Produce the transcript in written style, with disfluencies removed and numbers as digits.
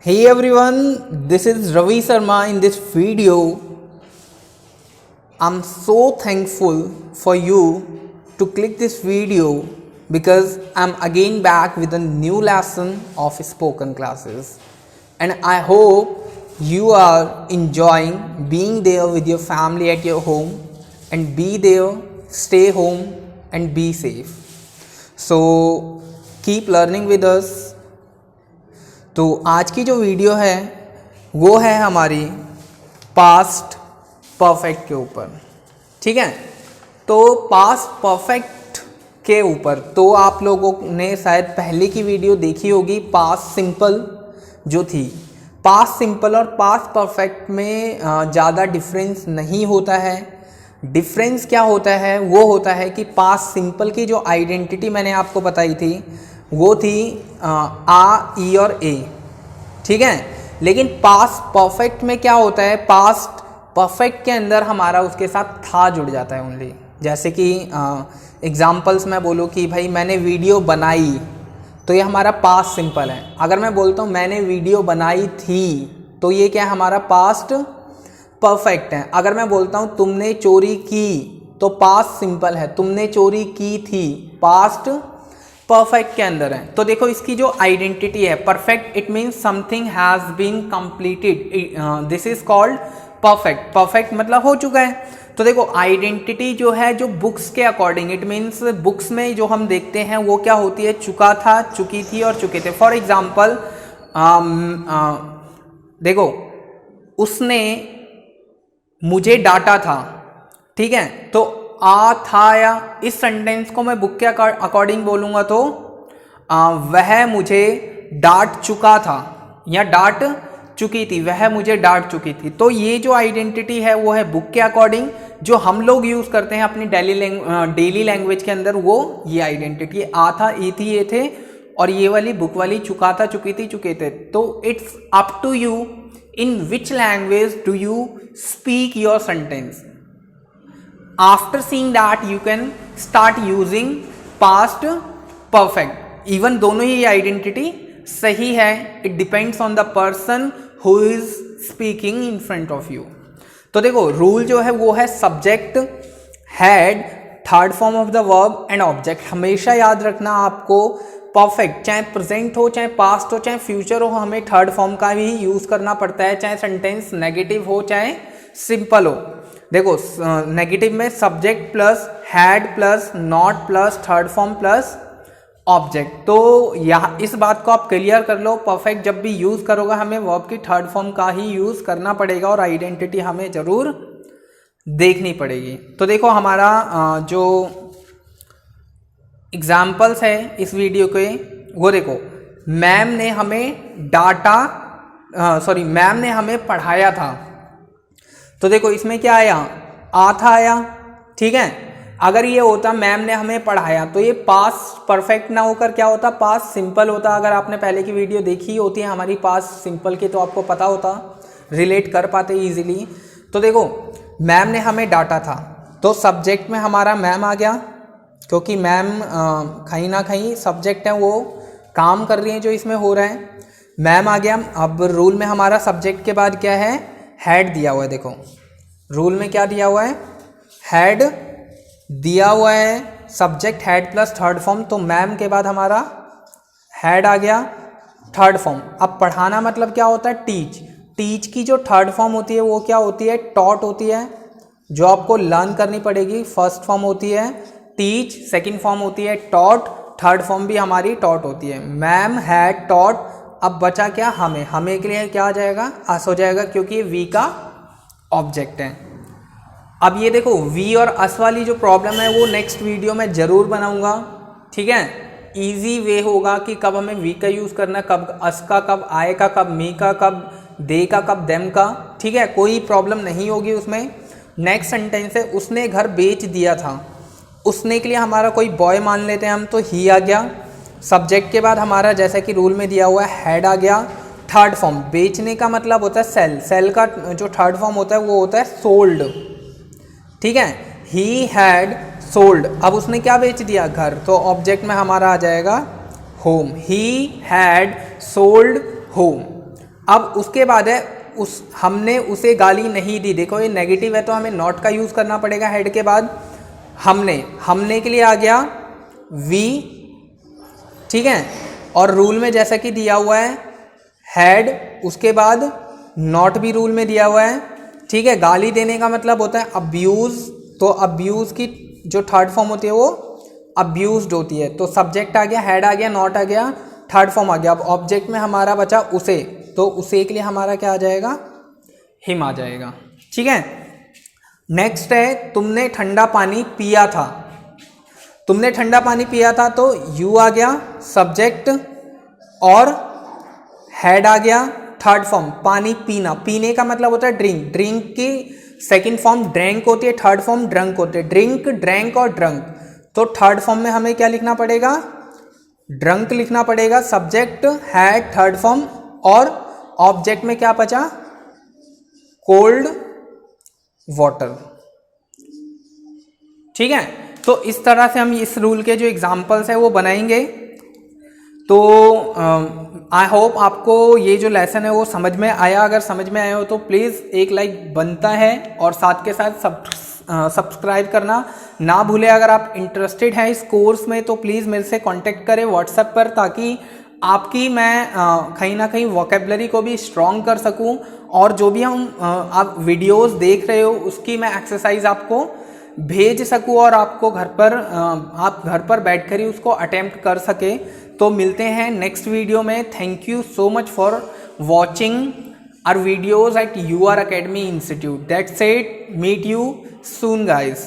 Hey everyone, this is Ravi Sharma. In this video, I'm so thankful for you to click this video because I'm again back with a new lesson of spoken classes, and I hope you are enjoying being there with your family at your home, and be there, stay home and be safe. So keep learning with us. तो आज की जो video है वो है हमारी past perfect के ऊपर, ठीक है। तो पास्ट परफेक्ट के ऊपर तो आप लोगों ने शायद पहले की वीडियो देखी होगी, पास्ट सिंपल जो थी। पास्ट सिंपल और पास्ट परफेक्ट में ज़्यादा डिफरेंस नहीं होता है। डिफरेंस क्या होता है, वो होता है कि पास्ट सिंपल की जो आइडेंटिटी मैंने आपको बताई थी वो थी आ, ई और ए, ठीक है। लेकिन पास्ट परफेक्ट में क्या होता है, पास्ट परफेक्ट के अंदर हमारा उसके साथ था जुड़ जाता है ओनली। जैसे कि एग्जाम्पल्स मैं बोलूँ कि भाई मैंने वीडियो बनाई, तो ये हमारा पास्ट सिंपल है। अगर मैं बोलता हूँ मैंने वीडियो बनाई थी, तो ये क्या है, हमारा पास्ट परफेक्ट है। अगर मैं बोलता हूँ तुमने चोरी की, तो पास्ट सिंपल है, तुमने चोरी की थी, पास्ट परफेक्ट के अंदर है। तो देखो इसकी जो आइडेंटिटी है perfect, it means something has been completed, this is called perfect. Perfect मतलब हो चुका है। तो देखो आइडेंटिटी जो है, जो बुक्स के अकॉर्डिंग, इट मीन्स बुक्स में जो हम देखते हैं वो क्या होती है, चुका था, चुकी थी और चुके थे। फॉर एग्जाम्पल देखो उसने मुझे डांटा था, ठीक है। तो आ था या इस सेंटेंस को मैं बुक के अकॉर्डिंग बोलूँगा तो वह मुझे डांट चुका था या डांट चुकी थी, वह मुझे डांट चुकी थी। तो ये जो आइडेंटिटी है वो है बुक के अकॉर्डिंग, जो हम लोग यूज़ करते हैं अपनी डेली लैंग्वेज के अंदर, वो ये आइडेंटिटी आ था, ई थी, ये थे, और ये वाली बुक वाली चुका था, चुकी थी, चुके थे। तो it's up to you in which language do you speak your sentence. After seeing that you can start using past perfect। even दोनों ही आइडेंटिटी सही है, it depends on the person who is speaking in front of you। तो देखो rule जो है वो है subject, had, third form of the verb and object. हमेशा याद रखना आपको, परफेक्ट चाहे प्रेजेंट हो, चाहे पास्ट हो, चाहे फ्यूचर हो, हमें थर्ड फॉर्म का भी यूज करना पड़ता है, चाहे सेंटेंस नेगेटिव हो चाहे सिंपल हो। देखो नेगेटिव में subject plus had plus not plus third form plus object. तो यहाँ इस बात को आप क्लियर कर लो, परफेक्ट जब भी यूज़ करोगे हमें वर्ब की थर्ड फॉर्म का ही यूज़ करना पड़ेगा और आइडेंटिटी हमें ज़रूर देखनी पड़ेगी। तो देखो हमारा जो एग्जाम्पल्स है इस वीडियो के, वो देखो मैम ने हमें डांटा, मैम ने हमें पढ़ाया था। तो देखो इसमें क्या आया, आ था आया, ठीक है। अगर ये होता मैम ने हमें पढ़ाया, तो ये पास्ट परफेक्ट ना होकर क्या होता, पास्ट सिंपल होता। अगर आपने पहले की वीडियो देखी होती है हमारी पास्ट सिंपल की, तो आपको पता होता, रिलेट कर पाते इजीली। तो देखो मैम ने हमें डांटा था, तो सब्जेक्ट में हमारा मैम आ गया, क्योंकि मैम कहीं ना कहीं सब्जेक्ट है, वो काम कर रही है जो इसमें हो रहा है, मैम आ गया। अब रूल में हमारा सब्जेक्ट के बाद क्या है, हैड दिया हुआ है। देखो रूल में क्या दिया हुआ है, हैड दिया हुआ है, subject had plus third form, तो मैम के बाद हमारा हैड आ गया, थर्ड फॉर्म। अब पढ़ाना मतलब क्या होता है, टीच। टीच की जो थर्ड फॉर्म होती है वो क्या होती है, टॉट होती है, जो आपको लर्न करनी पड़ेगी। फर्स्ट फॉर्म होती है टीच, सेकेंड फॉर्म होती है टॉट, थर्ड फॉर्म भी हमारी टॉट होती है। Ma'am had taught. अब बचा क्या, हमें। हमें के लिए क्या आ जाएगा, अस हो जाएगा, क्योंकि ये वी का ऑब्जेक्ट है। अब ये देखो वी और अस वाली जो प्रॉब्लम है वो नेक्स्ट वीडियो में ज़रूर बनाऊंगा, ठीक है। इजी वे होगा कि कब हमें वी का यूज़ करना, कब अस का, कब आए का, कब मी का, कब दे का, कब देम का, ठीक है। कोई प्रॉब्लम नहीं होगी उसमें। नेक्स्ट सेंटेंस है उसने घर बेच दिया था। उसने के लिए हमारा कोई बॉय मान लेते हैं हम, तो ही आ गया। सब्जेक्ट के बाद हमारा जैसा कि रूल में दिया हुआ है हैड आ गया। थर्ड फॉर्म, बेचने का मतलब होता है सेल, सेल का जो थर्ड फॉर्म होता है वो होता है सोल्ड, ठीक है। He had sold. अब उसने क्या बेच दिया, घर, तो ऑब्जेक्ट में हमारा आ जाएगा home. He had sold home. अब उसके बाद है हमने उसे गाली नहीं दी। देखो ये नेगेटिव है तो हमें नॉट का यूज़ करना पड़ेगा हैड के बाद। हमने के लिए आ गया वी, ठीक है। और रूल में जैसा कि दिया हुआ है हैड, उसके बाद नॉट भी रूल में दिया हुआ है, ठीक है। गाली देने का मतलब होता है अब्यूज़, तो अब्यूज़ की जो थर्ड फॉर्म होती है वो अब्यूज्ड होती है। तो सब्जेक्ट आ गया, हैड आ गया, नॉट आ गया, थर्ड फॉर्म आ गया। अब ऑब्जेक्ट में हमारा बचा उसे, तो उसे के लिए हमारा क्या आ जाएगा, हिम आ जाएगा, ठीक है। नेक्स्ट है तुमने ठंडा पानी पिया था। तुमने ठंडा पानी पिया था तो यू आ गया सब्जेक्ट और हैड आ गया थर्ड फॉर्म। पानी पीना, पीने का मतलब होता है ड्रिंक, ड्रिंक की सेकंड फॉर्म ड्रैंक होती है, थर्ड फॉर्म ड्रंक होती है। ड्रिंक, ड्रैंक और ड्रंक, तो थर्ड फॉर्म में हमें क्या लिखना पड़ेगा, ड्रंक लिखना पड़ेगा। सब्जेक्ट हैड थर्ड फॉर्म और ऑब्जेक्ट में क्या बचा, कोल्ड वाटर, ठीक है। तो इस तरह से हम इस रूल के जो एग्जाम्पल्स है वो बनाएंगे। तो आई होप आपको ये जो लेसन है वो समझ में आया। अगर समझ में आया हो तो प्लीज़ एक लाइक बनता है और साथ के साथ सब्सक्राइब करना ना भूलें। अगर आप इंटरेस्टेड हैं इस कोर्स में तो प्लीज़ मेरे से कांटेक्ट करें व्हाट्सएप पर, ताकि आपकी मैं कहीं ना कहीं वोकेबलरी को भी स्ट्रॉन्ग कर सकूं, और जो भी हम आप वीडियोस देख रहे हो उसकी मैं एक्सरसाइज आपको भेज सकूं और आपको आप घर पर बैठकर ही उसको अटेम्प्ट कर सके। तो मिलते हैं नेक्स्ट वीडियो में। Thank you so much for watching our videos at UR Academy Institute. That's it. Meet you soon, guys.